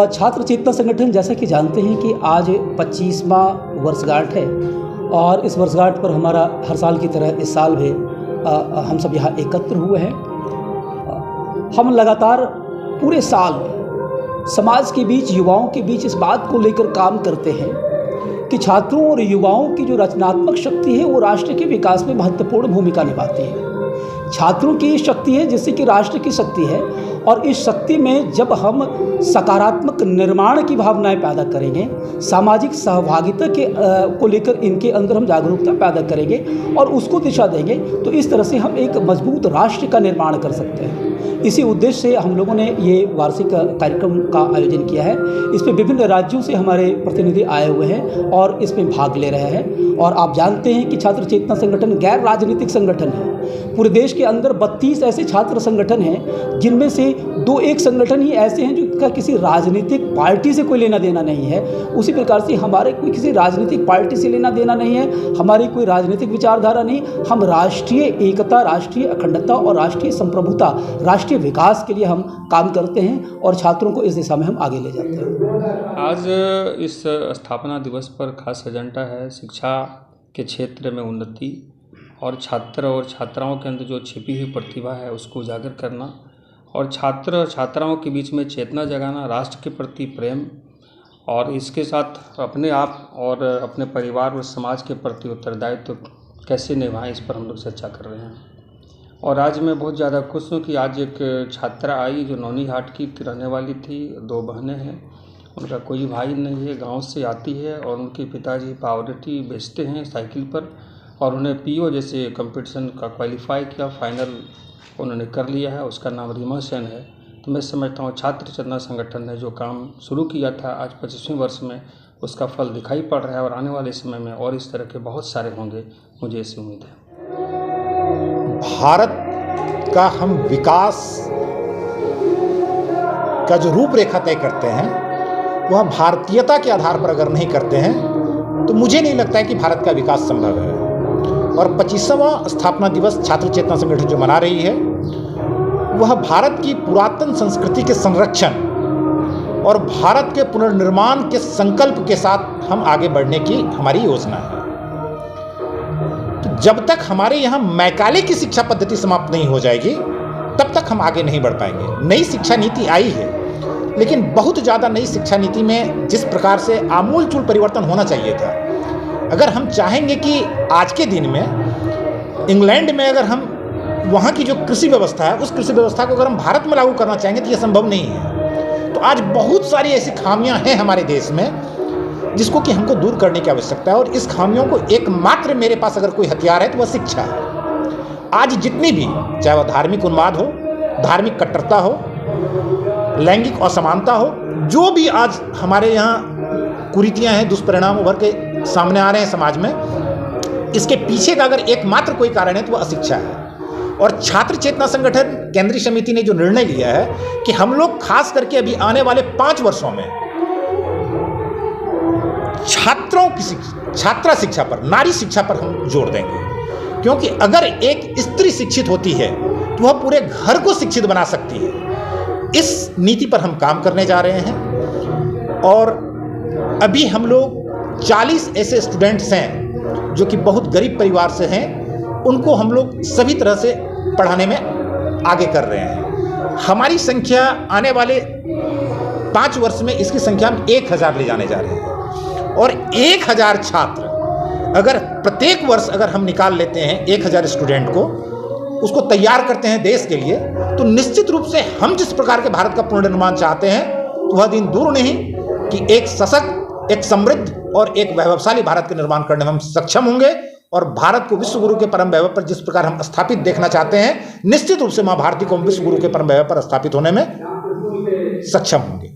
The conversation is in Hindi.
छात्र चेतना संगठन, जैसा कि जानते हैं कि आज 25वां वर्षगांठ है और इस वर्षगांठ पर हमारा हर साल की तरह इस साल भी हम सब यहाँ एकत्र हुए हैं। हम लगातार पूरे साल समाज के बीच, युवाओं के बीच इस बात को लेकर काम करते हैं कि छात्रों और युवाओं की जो रचनात्मक शक्ति है वो राष्ट्र के विकास में महत्वपूर्ण भूमिका निभाती है। छात्रों की शक्ति है जिससे कि राष्ट्र की शक्ति है, और इस शक्ति में जब हम सकारात्मक निर्माण की भावनाएं पैदा करेंगे, सामाजिक सहभागिता को लेकर इनके अंदर हम जागरूकता पैदा करेंगे और उसको दिशा देंगे, तो इस तरह से हम एक मजबूत राष्ट्र का निर्माण कर सकते हैं। इसी उद्देश्य से हम लोगों ने ये वार्षिक कार्यक्रम का आयोजन किया है। इसमें विभिन्न राज्यों से हमारे प्रतिनिधि आए हुए हैं और इसमें भाग ले रहे हैं। और आप जानते हैं कि छात्र चेतना संगठन गैर राजनीतिक संगठन है। पूरे देश के अंदर 32 ऐसे छात्र संगठन हैं जिनमें से 2-1 संगठन ही ऐसे हैं जिनका किसी राजनीतिक पार्टी से कोई लेना देना नहीं है। उसी प्रकार से हमारे कोई किसी राजनीतिक पार्टी से लेना देना नहीं है, हमारी कोई राजनीतिक विचारधारा नहीं। हम राष्ट्रीय एकता, राष्ट्रीय अखंडता और राष्ट्रीय संप्रभुता, राष्ट्रीय विकास के लिए हम काम करते हैं और छात्रों को इस दिशा में हम आगे ले जाते हैं। आज इस स्थापना दिवस पर खास एजेंडा है शिक्षा के क्षेत्र में उन्नति और छात्र और छात्राओं के अंदर जो छिपी हुई प्रतिभा है उसको उजागर करना और छात्र और छात्राओं के बीच में चेतना जगाना, राष्ट्र के प्रति प्रेम और इसके साथ अपने आप और अपने परिवार और समाज के प्रति उत्तरदायित्व कैसे निभाएं, इस पर हम लोग चर्चा कर रहे हैं। और आज मैं बहुत ज़्यादा खुश हूँ कि आज एक छात्रा आई जो नौनीहाट की रहने वाली थी। 2 बहनें हैं, उनका कोई भाई नहीं है, गांव से आती है और उनके पिताजी पावरटी बेचते हैं साइकिल पर, और उन्हें पीओ जैसे कंपटीशन का क्वालिफाई किया, फाइनल उन्होंने कर लिया है। उसका नाम रीमा सेन है। तो मैं समझता हूँ छात्र चेतना संगठन ने जो काम शुरू किया था आज 25वें वर्ष में, उसका फल दिखाई पड़ रहा है और आने वाले समय में और इस तरह के बहुत सारे होंगे, मुझे ऐसी उम्मीद है। भारत का हम विकास का जो रूपरेखा तय करते हैं वह भारतीयता के आधार पर अगर नहीं करते हैं तो मुझे नहीं लगता है कि भारत का विकास संभव है। और 25वां स्थापना दिवस छात्र चेतना संगठन जो मना रही है वह भारत की पुरातन संस्कृति के संरक्षण और भारत के पुनर्निर्माण के संकल्प के साथ हम आगे बढ़ने की हमारी योजना है। तो जब तक हमारे यहाँ मैकाले की शिक्षा पद्धति समाप्त नहीं हो जाएगी तब तक हम आगे नहीं बढ़ पाएंगे। नई शिक्षा नीति आई है, लेकिन बहुत ज़्यादा नई शिक्षा नीति में जिस प्रकार से आमूलचूल परिवर्तन होना चाहिए था, अगर हम चाहेंगे कि आज के दिन में इंग्लैंड में अगर हम वहाँ की जो कृषि व्यवस्था है उस कृषि व्यवस्था को अगर हम भारत में लागू करना चाहेंगे तो ये संभव नहीं है। तो आज बहुत सारी ऐसी खामियां हैं हमारे देश में जिसको कि हमको दूर करने की आवश्यकता है, और इस खामियों को एकमात्र मेरे पास अगर कोई हथियार है तो वह शिक्षा है। आज जितनी भी, चाहे वह धार्मिक उन्माद हो, धार्मिक कट्टरता हो, लैंगिक असमानता हो, जो भी आज हमारे यहाँ कुरीतियाँ हैं, दुष्परिणाम उभर के सामने आ रहे हैं समाज में, इसके पीछे का अगर एकमात्र कोई कारण है तो वह अशिक्षा है। और छात्र चेतना संगठन केंद्रीय समिति ने जो निर्णय लिया है कि हम लोग खास करके अभी आने वाले 5 वर्षों में छात्रों की छात्रा शिक्षा पर, नारी शिक्षा पर हम जोर देंगे, क्योंकि अगर एक स्त्री शिक्षित होती है तो वह पूरे घर को शिक्षित बना सकती है। इस नीति पर हम काम करने जा रहे हैं और अभी हम लोग 40 ऐसे स्टूडेंट्स हैं जो कि बहुत गरीब परिवार से हैं, उनको हम लोग सभी तरह से पढ़ाने में आगे कर रहे हैं। हमारी संख्या आने वाले 5 वर्ष में इसकी संख्या हम 1000 ले जाने जा रहे हैं। और 1000 छात्र अगर प्रत्येक वर्ष अगर हम निकाल लेते हैं 1000 स्टूडेंट को, उसको तैयार करते हैं देश के लिए, तो निश्चित रूप से हम जिस प्रकार के भारत का पुनर्निर्माण चाहते हैं तो वह दिन दूर नहीं कि एक सशक्त, एक समृद्ध और एक वैभवशाली भारत के निर्माण करने में हम सक्षम होंगे। और भारत को विश्व गुरु के परम वैभव पर जिस प्रकार हम स्थापित देखना चाहते हैं, निश्चित रूप से मां भारती को विश्व गुरु के परम वैभव पर स्थापित होने में सक्षम होंगे।